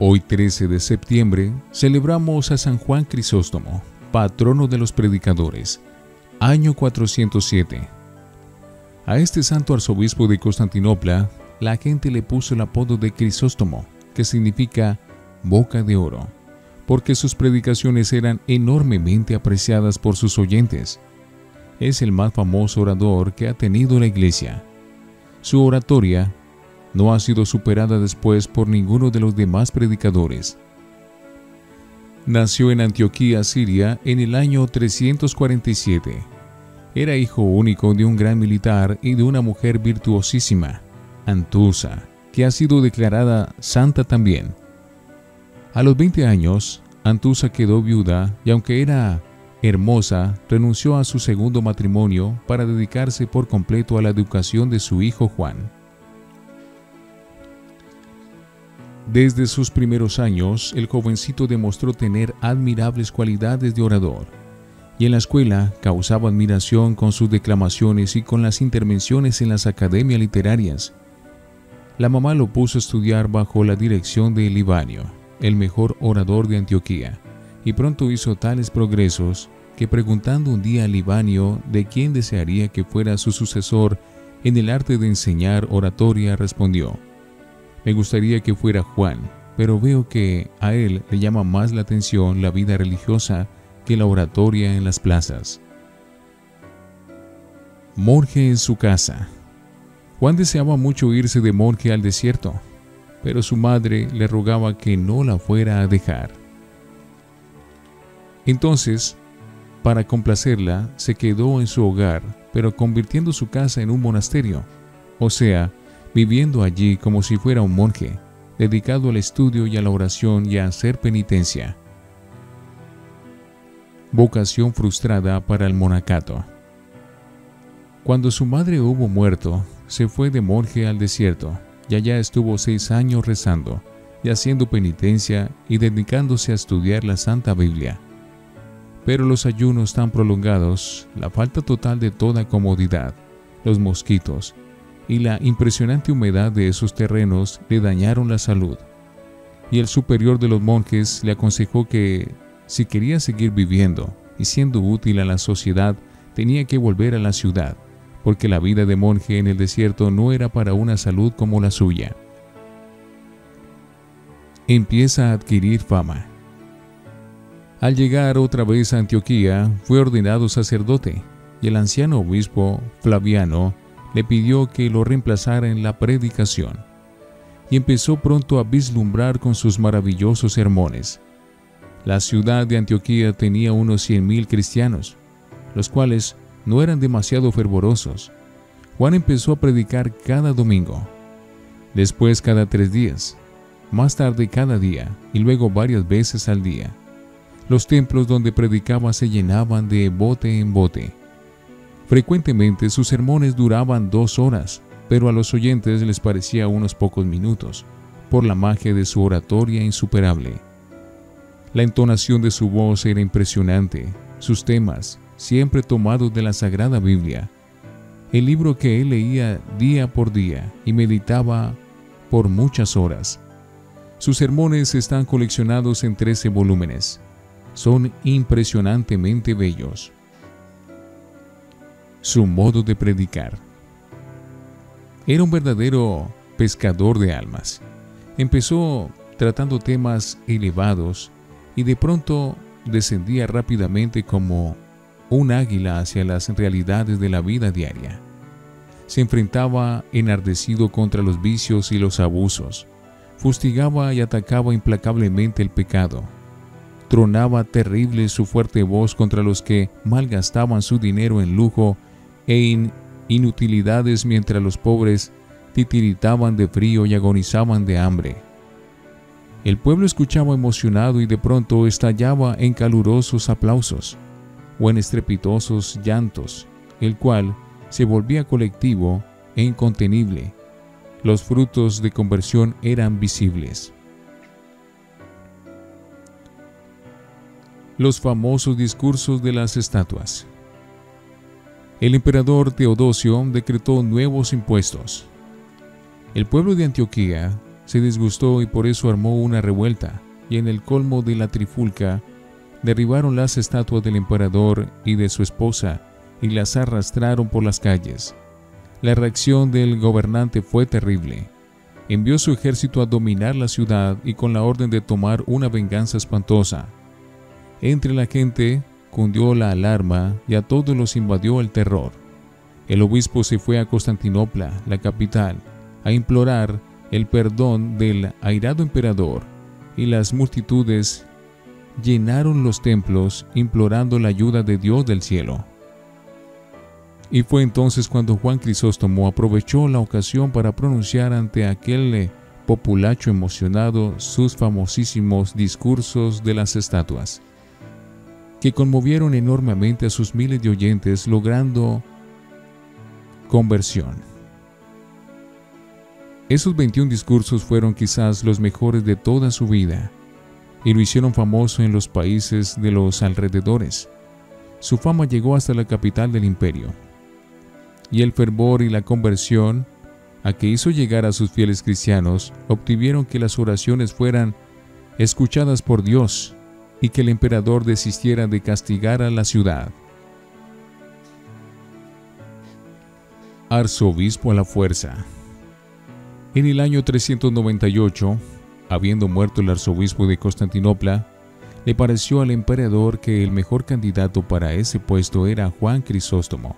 Hoy 13 de septiembre celebramos a San Juan Crisóstomo, patrono de los predicadores, año 407. A este santo arzobispo de Constantinopla, la gente le puso el apodo de Crisóstomo, que significa boca de oro, porque sus predicaciones eran enormemente apreciadas por sus oyentes. Es el más famoso orador que ha tenido la Iglesia. Su oratoria no ha sido superada después por ninguno de los demás predicadores. Nació en Antioquía, Siria, en el año 347. Era hijo único de un gran militar y de una mujer virtuosísima, Antusa, que ha sido declarada santa también. A los 20 años, Antusa quedó viuda y aunque era hermosa, renunció a su segundo matrimonio para dedicarse por completo a la educación de su hijo Juan. Desde sus primeros años, el jovencito demostró tener admirables cualidades de orador, y en la escuela causaba admiración con sus declamaciones y con las intervenciones en las academias literarias. La mamá lo puso a estudiar bajo la dirección de Libanio, el mejor orador de Antioquía, y pronto hizo tales progresos que, preguntando un día a Libanio de quién desearía que fuera su sucesor en el arte de enseñar oratoria, respondió: me gustaría que fuera Juan, pero veo que a él le llama más la atención la vida religiosa que la oratoria en las plazas. Monje en su casa. Juan deseaba mucho irse de monje al desierto, pero su madre le rogaba que no la fuera a dejar. Entonces, para complacerla, se quedó en su hogar, pero convirtiendo su casa en un monasterio, o sea, viviendo allí como si fuera un monje, dedicado al estudio y a la oración y a hacer penitencia. Vocación frustrada para el monacato. Cuando su madre hubo muerto, se fue de monje al desierto, y allá estuvo 6 años rezando y haciendo penitencia y dedicándose a estudiar la Santa Biblia. Pero los ayunos tan prolongados, la falta total de toda comodidad, los mosquitos y la impresionante humedad de esos terrenos le dañaron la salud. Y el superior de los monjes le aconsejó que, si quería seguir viviendo y siendo útil a la sociedad, tenía que volver a la ciudad, porque la vida de monje en el desierto no era para una salud como la suya. Empieza a adquirir fama. Al llegar otra vez a Antioquía, fue ordenado sacerdote, y el anciano obispo Flaviano le pidió que lo reemplazara en la predicación, y empezó pronto a vislumbrar con sus maravillosos sermones. La ciudad de Antioquía tenía unos 100,000 cristianos, los cuales no eran demasiado fervorosos. Juan empezó a predicar cada domingo, después cada 3 días, más tarde cada día y luego varias veces al día. Los templos donde predicaba se llenaban de bote en bote. Frecuentemente sus sermones duraban 2 horas, pero a los oyentes les parecía unos pocos minutos, por la magia de su oratoria insuperable. La entonación de su voz era impresionante, sus temas, siempre tomados de la Sagrada Biblia, el libro que él leía día por día y meditaba por muchas horas. Sus sermones están coleccionados en 13 volúmenes. Son impresionantemente bellos. Su modo de predicar. Era un verdadero pescador de almas. Empezó tratando temas elevados y de pronto descendía rápidamente como un águila hacia las realidades de la vida diaria. Se enfrentaba enardecido contra los vicios y los abusos. Fustigaba y atacaba implacablemente el pecado. Tronaba terrible su fuerte voz contra los que malgastaban su dinero en lujo e inutilidades, mientras los pobres titiritaban de frío y agonizaban de hambre. El pueblo escuchaba emocionado y de pronto estallaba en calurosos aplausos o en estrepitosos llantos, el cual se volvía colectivo e incontenible. Los frutos de conversión eran visibles. Los famosos discursos de las estatuas. El emperador Teodosio decretó nuevos impuestos. El pueblo de Antioquía se disgustó y por eso armó una revuelta, y en el colmo de la trifulca derribaron las estatuas del emperador y de su esposa y las arrastraron por las calles. La reacción del gobernante fue terrible. Envió su ejército a dominar la ciudad y con la orden de tomar una venganza espantosa. Entre la gente cundió la alarma y a todos los invadió el terror. El obispo se fue a Constantinopla, la capital, a implorar el perdón del airado emperador, y las multitudes llenaron los templos implorando la ayuda de Dios del cielo. Y fue entonces cuando Juan Crisóstomo aprovechó la ocasión para pronunciar ante aquel populacho emocionado sus famosísimos discursos de las estatuas, que conmovieron enormemente a sus miles de oyentes, logrando conversión. Esos 21 discursos fueron quizás los mejores de toda su vida, y lo hicieron famoso en los países de los alrededores. Su fama llegó hasta la capital del imperio, y el fervor y la conversión a que hizo llegar a sus fieles cristianos obtuvieron que las oraciones fueran escuchadas por Dios y que el emperador desistiera de castigar a la ciudad. Arzobispo a la fuerza. En el año 398, habiendo muerto el arzobispo de Constantinopla, le pareció al emperador que el mejor candidato para ese puesto era Juan Crisóstomo.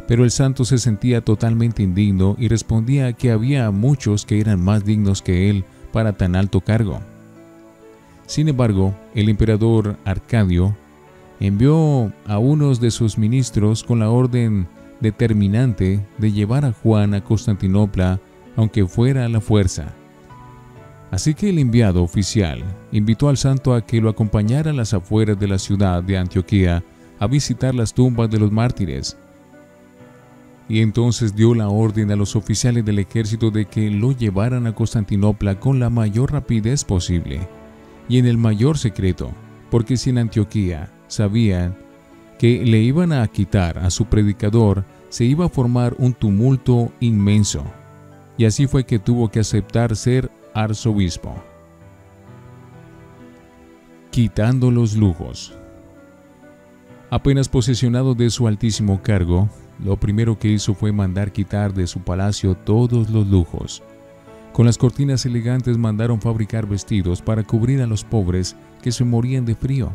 Pero el santo se sentía totalmente indigno y respondía que había muchos que eran más dignos que él para tan alto cargo. Sin embargo, el emperador Arcadio envió a unos de sus ministros con la orden determinante de llevar a Juan a Constantinopla, aunque fuera a la fuerza. Así que el enviado oficial invitó al santo a que lo acompañara a las afueras de la ciudad de Antioquía a visitar las tumbas de los mártires. Y entonces dio la orden a los oficiales del ejército de que lo llevaran a Constantinopla con la mayor rapidez posible y en el mayor secreto, porque si en Antioquía sabían que le iban a quitar a su predicador, se iba a formar un tumulto inmenso. Y así fue que tuvo que aceptar ser arzobispo. Quitando los lujos. Apenas posesionado de su altísimo cargo, lo primero que hizo fue mandar quitar de su palacio todos los lujos. Con las cortinas elegantes mandaron fabricar vestidos para cubrir a los pobres que se morían de frío.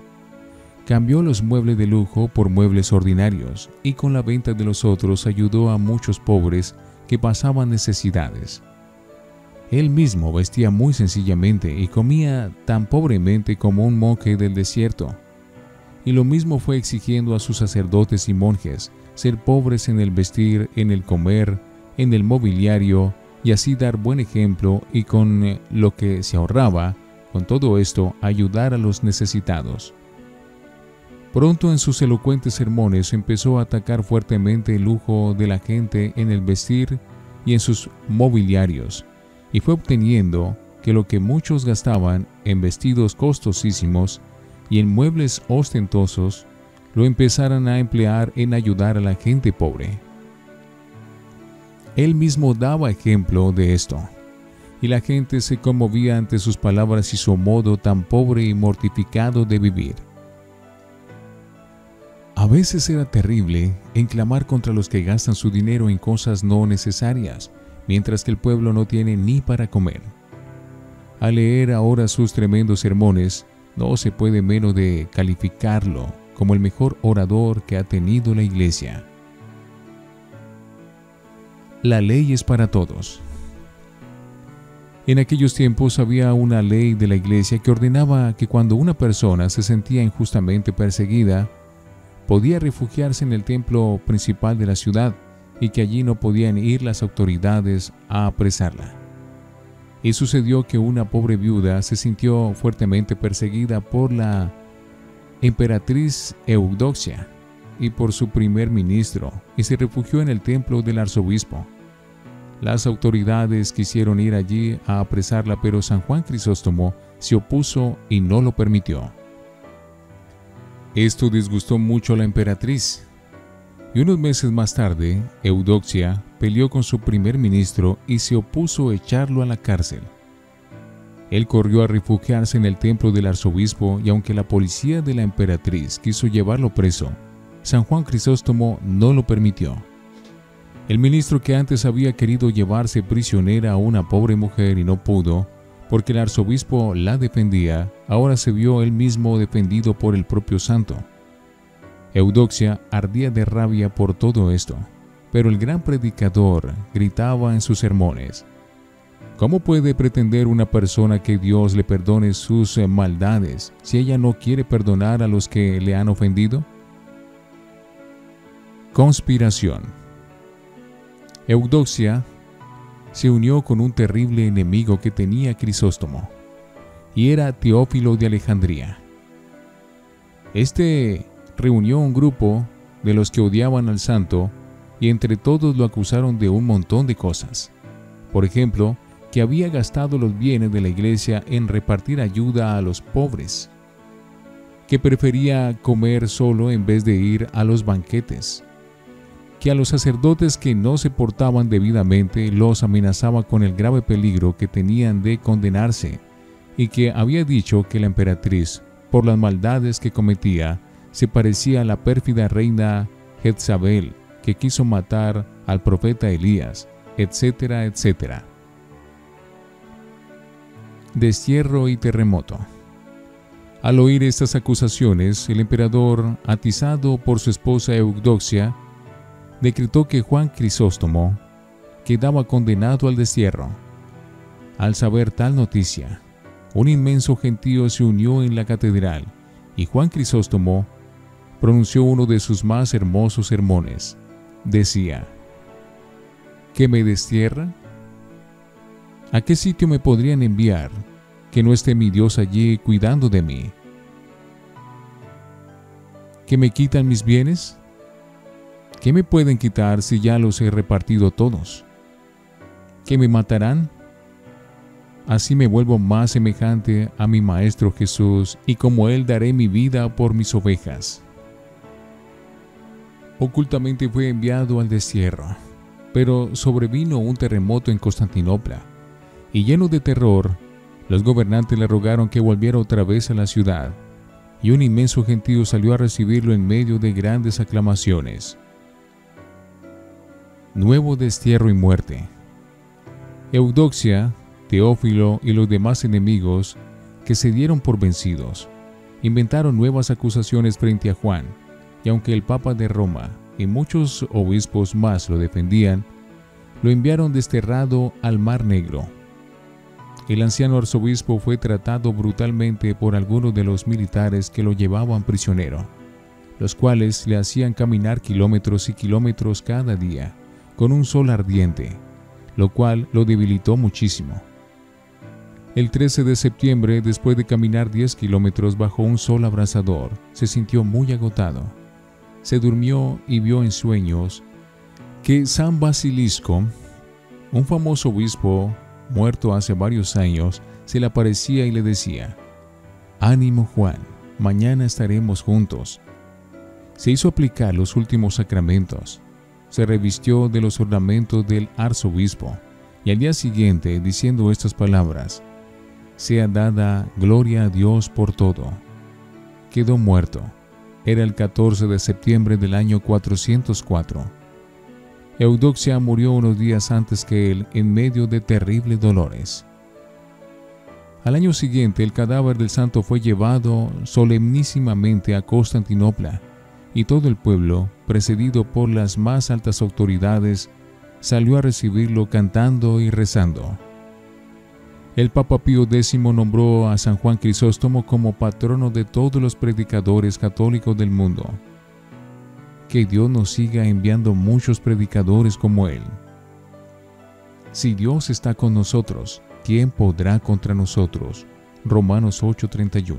Cambió los muebles de lujo por muebles ordinarios y con la venta de los otros ayudó a muchos pobres que pasaban necesidades. Él mismo vestía muy sencillamente y comía tan pobremente como un monje del desierto. Y lo mismo fue exigiendo a sus sacerdotes y monjes ser pobres en el vestir, en el comer, en el mobiliario, y así dar buen ejemplo y con lo que se ahorraba, con todo esto, ayudar a los necesitados. Pronto en sus elocuentes sermones empezó a atacar fuertemente el lujo de la gente en el vestir y en sus mobiliarios, y fue obteniendo que lo que muchos gastaban en vestidos costosísimos y en muebles ostentosos, lo empezaran a emplear en ayudar a la gente pobre. Él mismo daba ejemplo de esto, y la gente se conmovía ante sus palabras y su modo tan pobre y mortificado de vivir. A veces era terrible en clamar contra los que gastan su dinero en cosas no necesarias, mientras que el pueblo no tiene ni para comer. Al leer ahora sus tremendos sermones, no se puede menos de calificarlo como el mejor orador que ha tenido la Iglesia. La ley es para todos. En aquellos tiempos había una ley de la Iglesia que ordenaba que cuando una persona se sentía injustamente perseguida, podía refugiarse en el templo principal de la ciudad y que allí no podían ir las autoridades a apresarla. Y sucedió que una pobre viuda se sintió fuertemente perseguida por la emperatriz Eudoxia y por su primer ministro, y se refugió en el templo del arzobispo. Las autoridades quisieron ir allí a apresarla, pero San Juan Crisóstomo se opuso y no lo permitió. Esto disgustó mucho a la emperatriz, y unos meses más tarde, Eudoxia peleó con su primer ministro y se opuso a echarlo a la cárcel. Él corrió a refugiarse en el templo del arzobispo y aunque la policía de la emperatriz quiso llevarlo preso, San Juan Crisóstomo no lo permitió. El ministro que antes había querido llevarse prisionera a una pobre mujer y no pudo, porque el arzobispo la defendía, ahora se vio él mismo defendido por el propio santo. Eudoxia ardía de rabia por todo esto, pero el gran predicador gritaba en sus sermones: ¿cómo puede pretender una persona que Dios le perdone sus maldades si ella no quiere perdonar a los que le han ofendido? Conspiración. Eudoxia se unió con un terrible enemigo que tenía Crisóstomo, y era Teófilo de Alejandría. Este reunió un grupo de los que odiaban al santo y entre todos lo acusaron de un montón de cosas. Por ejemplo, que había gastado los bienes de la iglesia en repartir ayuda a los pobres, que prefería comer solo en vez de ir a los banquetes, que a los sacerdotes que no se portaban debidamente los amenazaba con el grave peligro que tenían de condenarse, y que había dicho que la emperatriz, por las maldades que cometía, se parecía a la pérfida reina Jezabel, que quiso matar al profeta Elías, etcétera, etcétera. Destierro y terremoto. Al oír estas acusaciones, el emperador, atizado por su esposa Eudoxia, decretó que Juan Crisóstomo quedaba condenado al destierro. Al saber tal noticia, un inmenso gentío se unió en la catedral y Juan Crisóstomo pronunció uno de sus más hermosos sermones. Decía: ¿qué me destierra? ¿A qué sitio me podrían enviar que no esté mi Dios allí cuidando de mí? ¿Que me quitan mis bienes? ¿Qué me pueden quitar si ya los he repartido todos? ¿Que me matarán? Así me vuelvo más semejante a mi Maestro Jesús, y como Él daré mi vida por mis ovejas. Ocultamente fue enviado al destierro, pero sobrevino un terremoto en Constantinopla, y lleno de terror, los gobernantes le rogaron que volviera otra vez a la ciudad, y un inmenso gentío salió a recibirlo en medio de grandes aclamaciones. Nuevo destierro y muerte. Eudoxia, Teófilo y los demás enemigos, que se dieron por vencidos, inventaron nuevas acusaciones frente a Juan, y aunque el Papa de Roma y muchos obispos más lo defendían, lo enviaron desterrado al Mar Negro. El anciano arzobispo fue tratado brutalmente por algunos de los militares que lo llevaban prisionero, los cuales le hacían caminar kilómetros y kilómetros cada día, con un sol ardiente, lo cual lo debilitó muchísimo. El 13 de septiembre, después de caminar 10 kilómetros bajo un sol abrasador, se sintió muy agotado. Se durmió y vio en sueños que San Basilisco, un famoso obispo muerto hace varios años, se le aparecía y le decía: «Ánimo, Juan, mañana estaremos juntos». Se hizo aplicar los últimos sacramentos. Se revistió de los ornamentos del arzobispo, y al día siguiente, diciendo estas palabras: «Sea dada gloria a Dios por todo», quedó muerto. Era el 14 de septiembre del año 404. Eudoxia murió unos días antes que él en medio de terribles dolores. Al año siguiente, el cadáver del santo fue llevado solemnísimamente a Constantinopla, y todo el pueblo, precedido por las más altas autoridades, salió a recibirlo cantando y rezando. El Papa Pío X nombró a San Juan Crisóstomo como patrono de todos los predicadores católicos del mundo. Que Dios nos siga enviando muchos predicadores como él. Si Dios está con nosotros, ¿quién podrá contra nosotros? Romanos 8:31.